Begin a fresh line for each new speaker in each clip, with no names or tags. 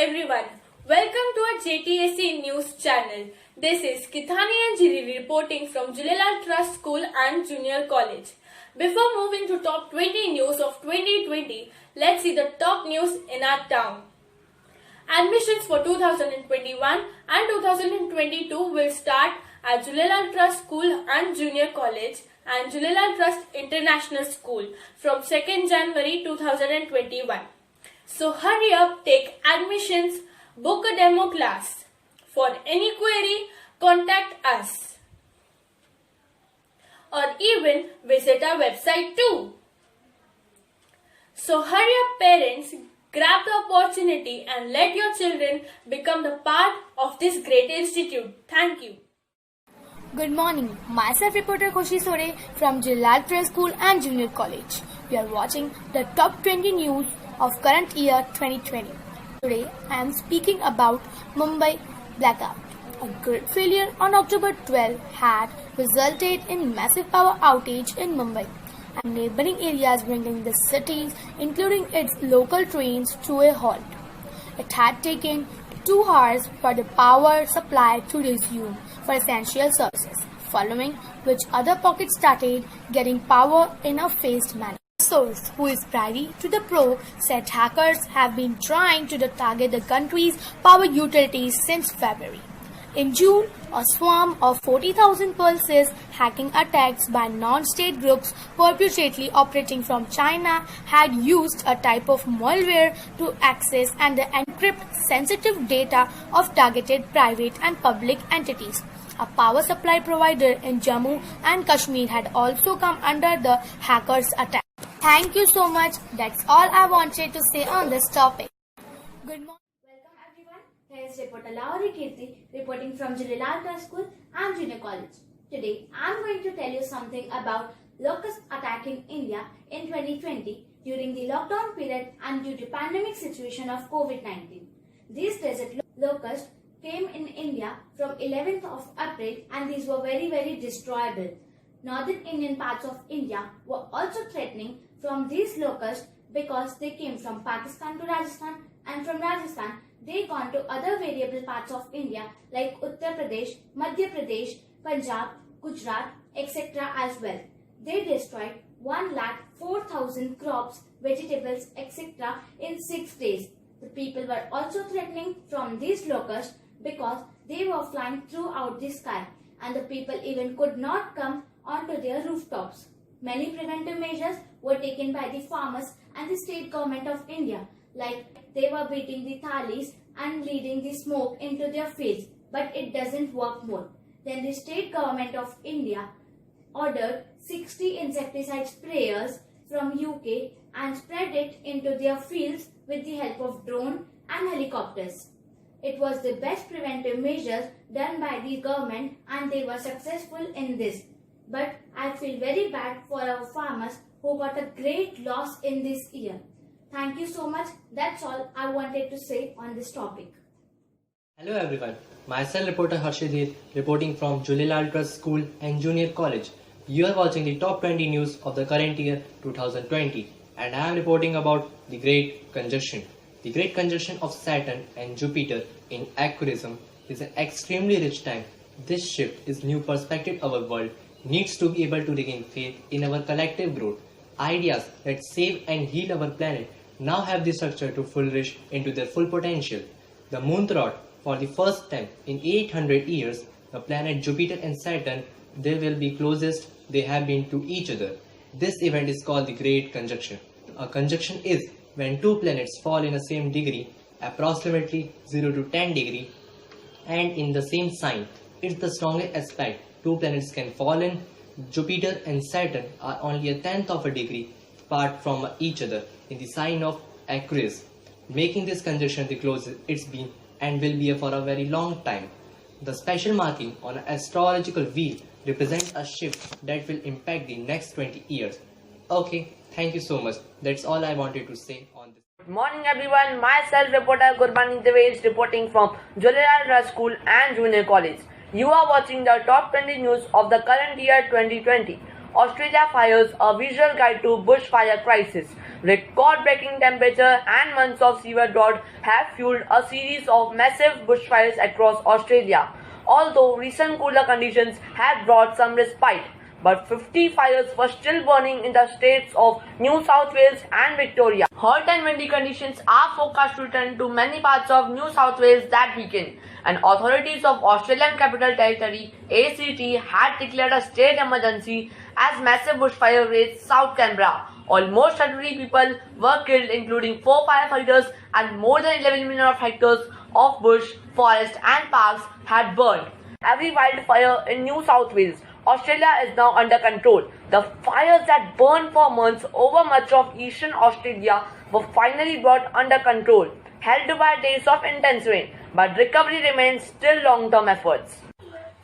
everyone. Welcome to our JTSC News channel. This is Kithani Anjali reporting from Julelal Trust School and Junior College. Before moving to top 20 news of 2020, let's see the top news in our town. Admissions for 2021 and 2022 will start at Julelal Trust School and Junior College and Julelal Trust International School from 2nd January 2021. So hurry up, take admissions, book a demo class. For any query, contact us or even visit our website too. So hurry up parents, grab the opportunity and let your children become the part of this great institute. Thank you.
Good morning. Myself reporter Khushi Sore from Julelal Trust School and Junior College. We are watching the top 20 news of current year 2020. Today I am speaking about Mumbai blackout. A grid failure on October 12 had resulted in massive power outage in Mumbai and neighboring areas, bringing the cities, including its local trains, to a halt. It had taken 2 hours for the power supply to resume for essential services, following which other pockets started getting power in a phased manner. A source who is privy to the probe said hackers have been trying to target the country's power utilities since February. In June, a swarm of 40,000 pulses hacking attacks by non-state groups perpetually operating from China had used a type of malware to access and encrypt sensitive data of targeted private and public entities. A power supply provider in Jammu and Kashmir had also come under the hackers' attack. Thank you so much. That's all I wanted to say on this topic. Good morning.
Here is reporter Lauri Kirti reporting from Julelal Trust School and Junior College. Today I am going to tell you something about locusts attacking India in 2020 during the lockdown period and due to pandemic situation of COVID-19. These desert locusts came in India from 11th of April and these were very destroyable. Northern Indian parts of India were also threatening from these locusts because they came from Pakistan to Rajasthan and from Rajasthan they gone to other variable parts of India like Uttar Pradesh, Madhya Pradesh, Punjab, Gujarat, etc. as well. They destroyed 1,04,000 crops, vegetables, etc. in 6 days. The people were also threatening from these locusts because they were flying throughout the sky and the people even could not come onto their rooftops. Many preventive measures were taken by the farmers and the state government of India, like they were beating the thalis and leading the smoke into their fields, but it doesn't work more. Then the state government of India ordered 60 insecticide sprayers from UK and spread it into their fields with the help of drone and helicopters. It was the best preventive measures done by the government and they were successful in this. But I feel very bad for our farmers who got a great loss in this year. Thank you so much. That's all I wanted to say on this topic.
Hello everyone. Myself reporter Harshadhir reporting from Julelal Trust School and Junior College. You are watching the top 20 news of the current year 2020 and I am reporting about the Great Conjunction. The Great Conjunction of Saturn and Jupiter in Aquarium is an extremely rich time. This shift is new perspective our world needs to be able to regain faith in our collective growth. Ideas that save and heal our planet now have the structure to flourish into their full potential. The moon thought for the first time in 800 years, the planet Jupiter and Saturn, they will be closest they have been to each other. This event is called the Great Conjunction. A conjunction is when 2 planets fall in the same degree, approximately 0 to 10 degree, and in the same sign. It's the strongest aspect 2 planets can fall in. Jupiter and Saturn are only a tenth of a degree apart from each other in the sign of Aquarius, making this conjunction the closest it's been and will be for a very long time. The special marking on an astrological wheel represents a shift that will impact the next 20 years. Okay, thank you so much. That's all I wanted to say on this.
Good morning everyone. Myself reporter Gurbani Devej reporting from Julelal Trust School and Junior College. You are watching the top 20 news of the current year 2020. Australia fires a visual guide to bushfire crisis. Record-breaking temperature and months of severe drought have fueled a series of massive bushfires across Australia. Although recent cooler conditions have brought some respite, but 50 fires were still burning in the states of New South Wales and Victoria. Hot and windy conditions are forecast to return to many parts of New South Wales that weekend, and authorities of Australian Capital Territory (ACT) had declared a state emergency as massive bushfire raged South Canberra. Almost 30 people were killed, including 4 firefighters, and more than 11 million hectares of bush, forest and parks had burned. Every wildfire in New South Wales, Australia is now under control. The fires that burned for months over much of eastern Australia were finally brought under control, helped by days of intense rain, but recovery remains still long-term efforts.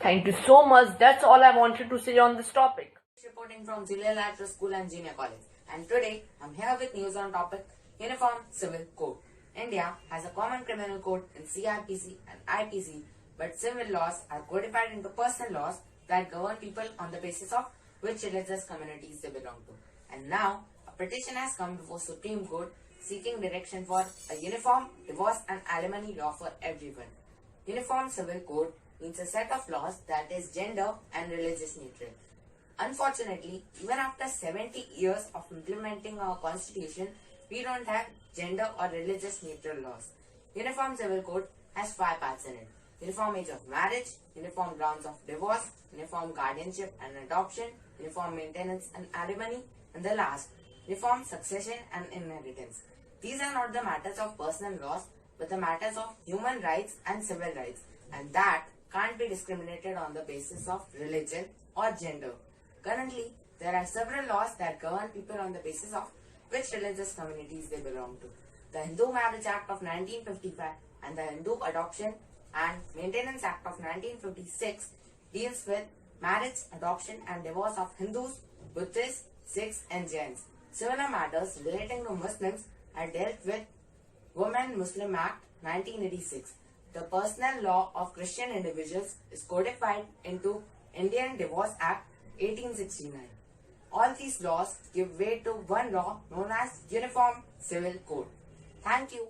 Thank you so much. That's all I wanted to say on this topic.
Reporting from Julial Trust School and Junior College, and today I'm here with news on topic Uniform Civil Code. India has a common criminal code in CRPC and IPC, but civil laws are codified into personal laws that govern people on the basis of which religious communities they belong to. And now, a petition has come before Supreme Court seeking direction for a uniform divorce and alimony law for everyone. Uniform Civil Code means a set of laws that is gender and religious neutral. Unfortunately, even after 70 years of implementing our constitution, we don't have gender or religious neutral laws. Uniform Civil Code has 5 parts in it: uniform age of marriage, uniform grounds of divorce, uniform guardianship and adoption, uniform maintenance and alimony, and the last, uniform succession and inheritance. These are not the matters of personal laws, but the matters of human rights and civil rights, and that can't be discriminated on the basis of religion or gender. Currently, there are several laws that govern people on the basis of which religious communities they belong to. The Hindu Marriage Act of 1955 and the Hindu Adoption and Maintenance Act of 1956 deals with marriage, adoption and divorce of Hindus, Buddhists, Sikhs and Jains. Similar matters relating to Muslims are dealt with Women Muslim Act 1986. The personal law of Christian individuals is codified into Indian Divorce Act 1869. All these laws give way to one law known as Uniform Civil Code. Thank you.